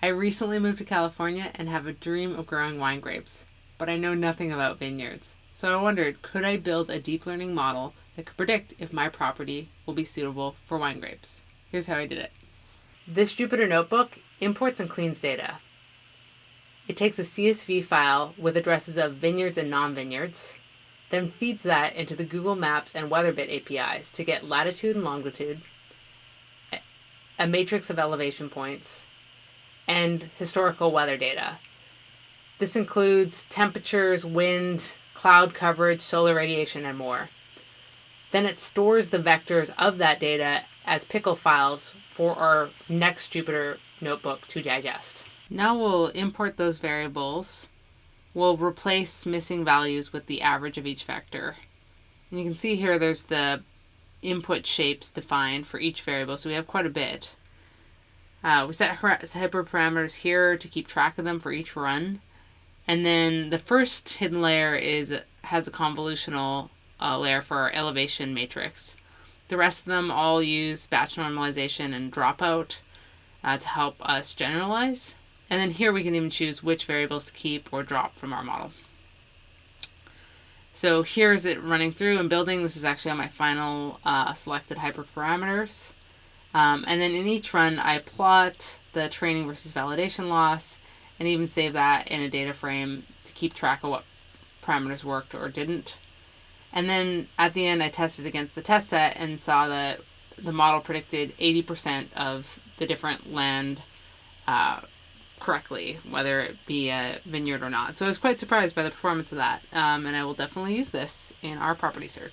I recently moved to California and have a dream of growing wine grapes, but I know nothing about vineyards. So I wondered, could I build a deep learning model that could predict if my property will be suitable for wine grapes? Here's how I did it. This Jupyter notebook imports and cleans data. It takes a CSV file with addresses of vineyards and non-vineyards, then feeds that into the Google Maps and WeatherBit APIs to get latitude and longitude, a matrix of elevation points, and historical weather data. This includes temperatures, wind, cloud coverage, solar radiation, and more. Then it stores the vectors of that data as pickle files for our next Jupyter notebook to digest. Now we'll import those variables. We'll replace missing values with the average of each vector. And you can see here there's the input shapes defined for each variable, so we have quite a bit. We set hyperparameters here to keep track of them for each run. And then the first hidden layer has a convolutional layer for our elevation matrix. The rest of them all use batch normalization and dropout to help us generalize. And then here we can even choose which variables to keep or drop from our model. So here's it running through and building. This is actually on my final selected hyperparameters. And then in each run, I plot the training versus validation loss and even save that in a data frame to keep track of what parameters worked or didn't. And then at the end, I tested against the test set and saw that the model predicted 80% of the different land correctly, whether it be a vineyard or not. So I was quite surprised by the performance of that. And I will definitely use this in our property search.